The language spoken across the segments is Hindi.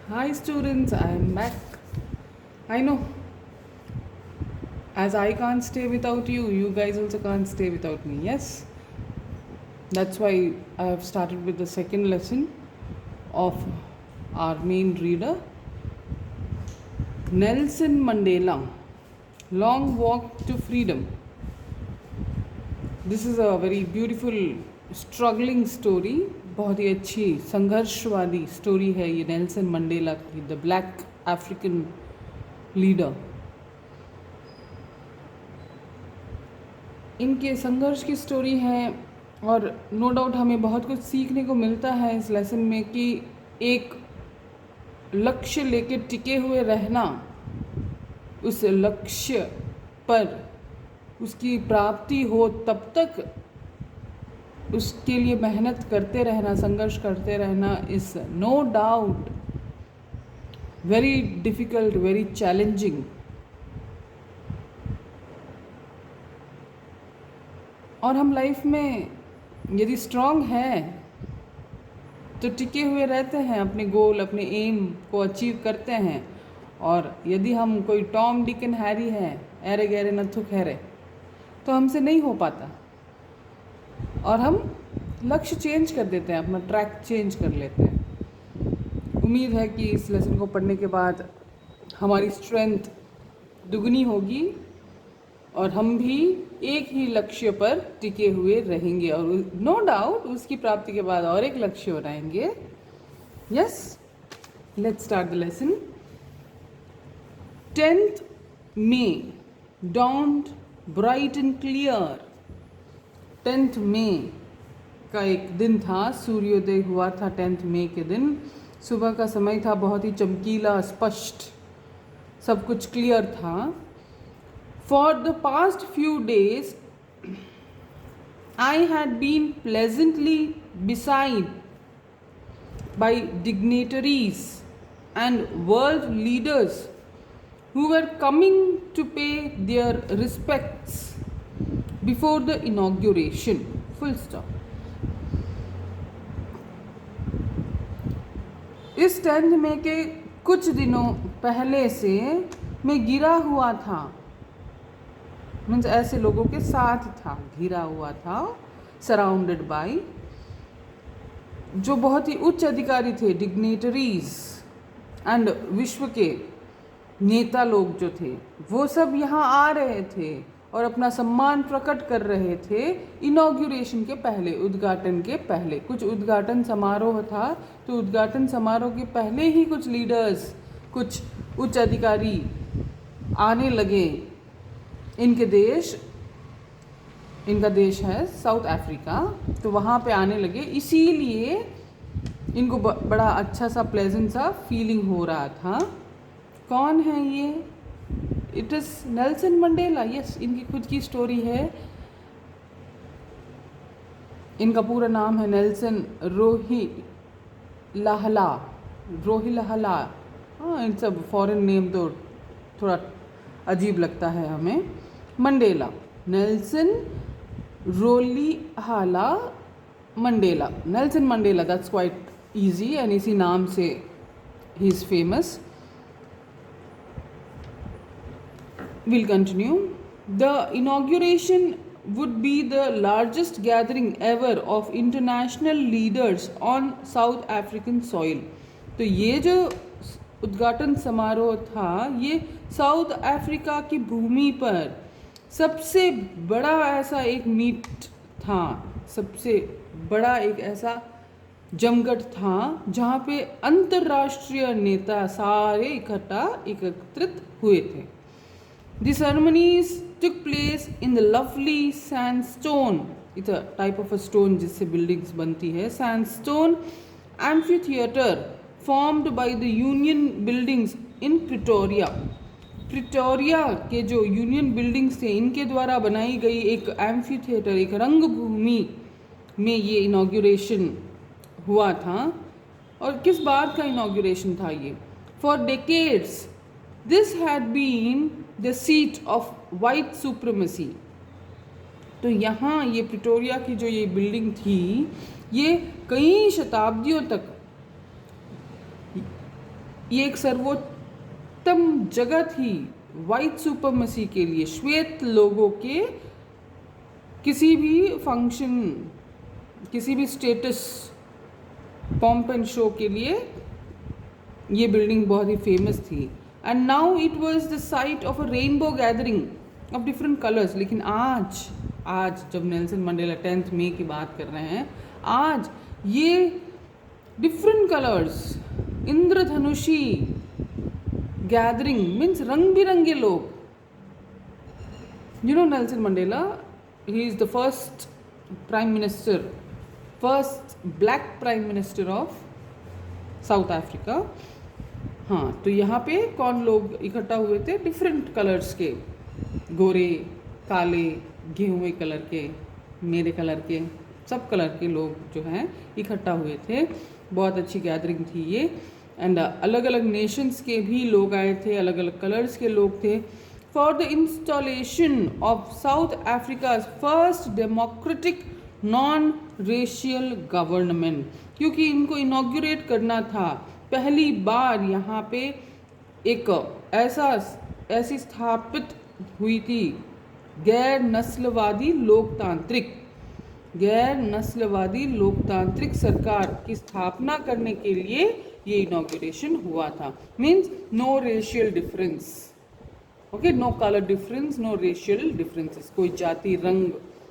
Hi students, I am back. I know, as I can't stay without you, you guys also can't stay without me. Yes, that's why I have started with the second lesson of our main reader, Nelson Mandela, Long Walk to Freedom. This is a very beautiful struggling story, बहुत ही अच्छी संघर्ष वाली स्टोरी है ये नेल्सन मंडेला की, द ब्लैक अफ्रीकन लीडर। इनके संघर्ष की स्टोरी है और नो डाउट हमें बहुत कुछ सीखने को मिलता है इस लेसन में कि एक लक्ष्य लेके टिके हुए रहना, उस लक्ष्य पर उसकी प्राप्ति हो तब तक उसके लिए मेहनत करते रहना, संघर्ष करते रहना is no doubt very difficult, very challenging. और हम लाइफ में यदि स्ट्रांग हैं तो टिके हुए रहते हैं, अपने गोल, अपने एम को अचीव करते हैं। और यदि हम कोई टॉम डिक एंड हैरी हैं, एरे गहरे नथु खैरे, तो हमसे नहीं हो पाता और हम लक्ष्य चेंज कर देते हैं, अपना ट्रैक चेंज कर लेते हैं। उम्मीद है कि इस लेसन को पढ़ने के बाद हमारी स्ट्रेंथ दुगनी होगी और हम भी एक ही लक्ष्य पर टिके हुए रहेंगे और नो डाउट उसकी प्राप्ति के बाद और एक लक्ष्य बनाएंगे। Yes, let's start the lesson. 10th May dawned bright and clear। 10th May का एक दिन था, सूर्योदय हुआ था 10th May के दिन। सुबह का समय था, बहुत ही चमकीला, स्पष्ट, सब कुछ क्लियर था। For the past few days, I had been pleasantly beside by dignitaries and world leaders who were coming to pay their respects before the inauguration. Full stop. इस 10th May के कुछ दिनों पहले से मैं गिरा हुआ था, मीन्स ऐसे लोगों के साथ था, घिरा हुआ था, सराउंडेड बाय, जो बहुत ही उच्च अधिकारी थे, डिग्नेटरीज एंड विश्व के नेता लोग जो थे वो सब यहाँ आ रहे थे और अपना सम्मान प्रकट कर रहे थे इनॉग्यूरेशन के पहले, उद्घाटन के पहले। कुछ उद्घाटन समारोह था, तो उद्घाटन समारोह के पहले ही कुछ लीडर्स, कुछ उच्च अधिकारी आने लगे इनके देश, इनका देश है साउथ अफ्रीका, तो वहाँ पे आने लगे। इसीलिए इनको बड़ा अच्छा सा प्लेजेंट सा फीलिंग हो रहा था। कौन है ये? It is Nelson Mandela. Yes, इनकी खुद की स्टोरी है। इनका पूरा नाम है नेल्सन रोहिलहला। रोहिलहला, हाँ, इट्स अ फॉरेन नेम, तो थोड़ा अजीब लगता है हमें। Mandela, Nelson Rolihlahla Mandela, Nelson Mandela, that's quite easy, and इसी नाम से ही is famous. We'll continue. The inauguration would be the largest gathering ever of international leaders on South African soil. तो ये जो उद्घाटन समारोह था, ये साउथ अफ्रीका की भूमि पर सबसे बड़ा ऐसा एक मीट था, सबसे बड़ा एक ऐसा जमघट था जहाँ पे अंतर्राष्ट्रीय नेता सारे एकत्रित हुए थे। The ceremonies took place in the lovely sandstone, it's a type of a stone जिससे buildings बनती है, sandstone amphitheater formed by the Union buildings in Pretoria। Pretoria के जो यूनियन बिल्डिंग्स थे, इनके द्वारा बनाई गई एक एम्फीथिएटर, एक रंगभूमि में ये इनॉग्यूरेशन हुआ था। और किस बात का इनॉग्यूरेशन था ये? For decades this had been the seat of white supremacy. तो यहाँ ये प्रिटोरिया की जो ये बिल्डिंग थी, ये कई शताब्दियों तक ये एक सर्वोत्तम जगह थी वाइट सुपरमेसी के लिए, श्वेत लोगों के किसी भी फंक्शन, किसी भी स्टेटस, पॉम्प एंड शो के लिए ये बिल्डिंग बहुत ही फेमस थी. And now it was the site of a rainbow gathering of different colours. लेकिन आज जब नेल्सन मंडेला 10 मई की बात कर रहे हैं, आज ये डिफरेंट कलर्स, इंद्रधनुषी गैदरिंग मीन्स रंग बिरंगे लोग. You know Nelson Mandela, he is the first prime minister, first black prime minister of south Africa. हाँ, तो यहाँ पे कौन लोग इकट्ठा हुए थे? डिफरेंट कलर्स के, गोरे, काले, गेहुए कलर के, मेरे कलर के, सब कलर के लोग जो हैं इकट्ठा हुए थे. बहुत अच्छी गैदरिंग थी ये. एंड अलग अलग नेशंस के भी लोग आए थे, अलग अलग कलर्स के लोग थे. For the installation of south Africa first democratic non racial government, क्योंकि इनको इनॉग्रेट करना था. पहली बार यहाँ पे एक ऐसी स्थापित हुई थी गैर नस्लवादी लोकतांत्रिक सरकार की स्थापना करने के लिए ये इनॉग्रेशन हुआ था. Means no racial difference, okay, no colour difference, no racial differences. कोई जाति, रंग,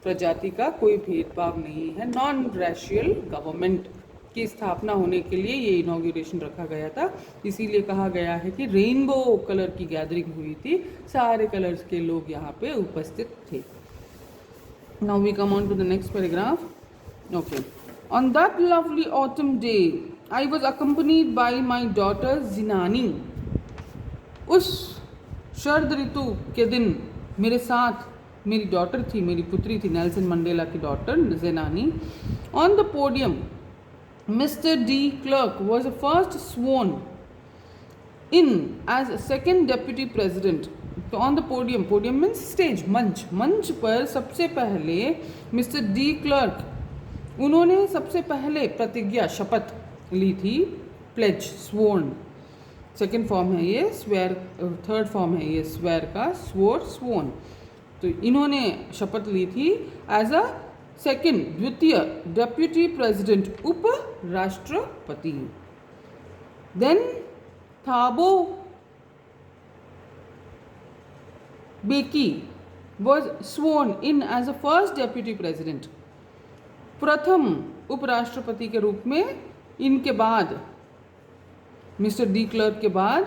प्रजाति का कोई भेदभाव नहीं है. नॉन रेशियल गवर्नमेंट की स्थापना होने के लिए ये इनॉग्रेशन रखा गया था. इसीलिए कहा गया है कि रेनबो कलर की गैदरिंग हुई थी, सारे कलर्स के लोग यहाँ पे उपस्थित थे. Now we come on to the next paragraph. Okay. On that lovely autumn day I was accompanied by my daughter Zenani. उस शरद ऋतु के दिन मेरे साथ मेरी डॉटर थी, मेरी पुत्री थी, नेल्सन मंडेला की daughter Zenani. On the podium Mr. D. Klerk was the first sworn in as second deputy president. तो on the podium, podium means stage, मंच पर सबसे पहले मिस्टर डी क्लर्क, उन्होंने सबसे पहले प्रतिज्ञा, शपथ ली थी. प्लेज, स्वोर्न, सेकेंड फॉर्म है ये, स्वेयर थर्ड फॉर्म है ये स्वेयर का, स्वोर्न. तो इन्होंने शपथ ली थी एज अ सेकेंड, द्वितीय डेप्यूटी प्रेसिडेंट, उप राष्ट्रपति. Then Thabo Mbeki was sworn in as a first deputy president. प्रथम उपराष्ट्रपति के रूप में इनके बाद, मिस्टर डी क्लर्क के बाद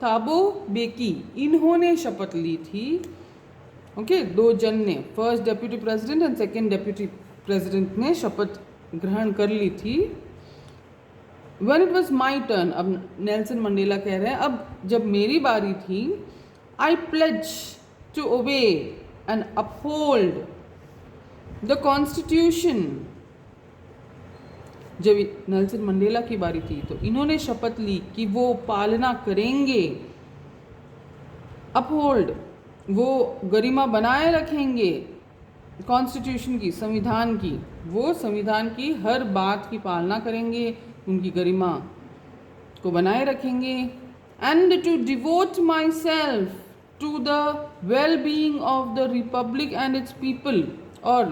थाबो बेकी, इन्होंने शपथ ली थी. ओके, दो जन ने, first deputy president and second deputy president ने शपथ ग्रहण कर ली थी. When it was my turn, अब नेल्सन मंडेला कह रहे हैं अब जब मेरी बारी थी, I pledge to obey and uphold the constitution. जब नेल्सन मंडेला की बारी थी तो इन्होंने शपथ ली कि वो पालना करेंगे, अपहोल्ड, वो गरिमा बनाए रखेंगे कॉन्स्टिट्यूशन की, संविधान की, वो संविधान की हर बात की पालना करेंगे, उनकी गरिमा को बनाए रखेंगे. And to devote my self to the well being of the republic and its people, और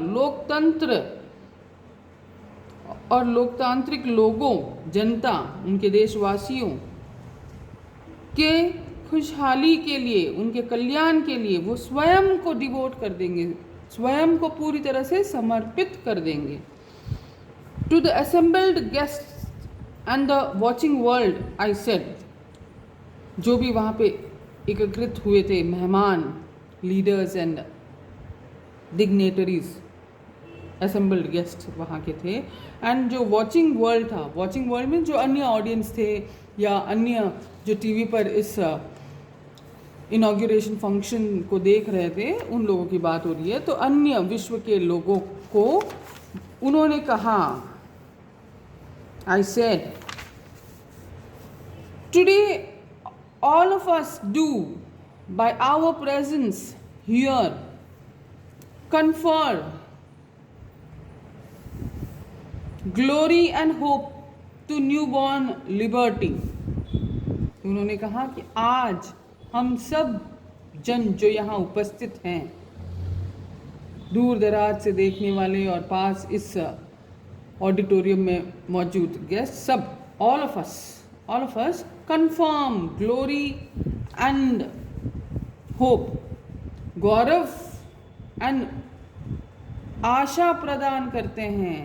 लोकतांत्रिक लोगों, जनता, उनके देशवासियों के खुशहाली के लिए, उनके कल्याण के लिए वो स्वयं को डिवोट कर देंगे, स्वयं को पूरी तरह से समर्पित कर देंगे. To the assembled guest and the watching world I said, जो भी वहाँ पे एकत्रित हुए थे मेहमान, leaders and dignitaries, assembled guest वहाँ के थे. एंड जो वॉचिंग वर्ल्ड था, वॉचिंग वर्ल्ड में जो अन्य ऑडियंस थे या अन्य जो टीवी पर इस इनॉग्रेशन फंक्शन को देख रहे थे, उन लोगों की बात हो रही है. तो अन्य विश्व के लोगों को उन्होंने कहा, I said, today all of us do by our presence here confer glory and hope to newborn liberty. उन्होंने कहा कि आज हम सब जन जो यहाँ उपस्थित हैं, दूर दराज से देखने वाले और पास इस ऑडिटोरियम में मौजूद गेस्ट, सब all of us confirm glory and hope, गौरव एंड आशा प्रदान करते हैं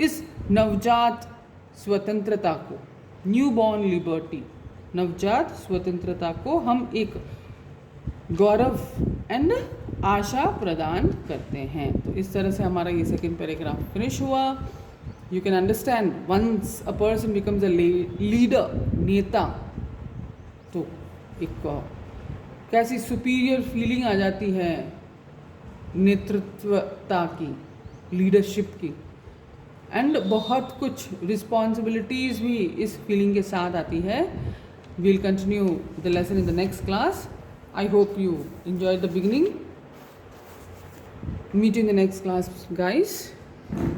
इस नवजात स्वतंत्रता को, न्यू बॉर्न लिबर्टी, नवजात स्वतंत्रता को हम एक गौरव एंड आशा प्रदान करते हैं। तो इस तरह से हमारा ये सेकेंड पैराग्राफ फिनिश हुआ। You can understand once a person becomes a leader, नेता, तो एक कैसी सुपीरियर फीलिंग आ जाती है नेतृत्वता की, लीडरशिप की, एंड बहुत कुछ रिस्पॉन्सिबिलिटीज़ भी इस फीलिंग के साथ आती है। We'll continue the lesson in the next class. I hope you enjoyed the beginning. Meet you in the next class, guys.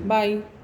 Bye.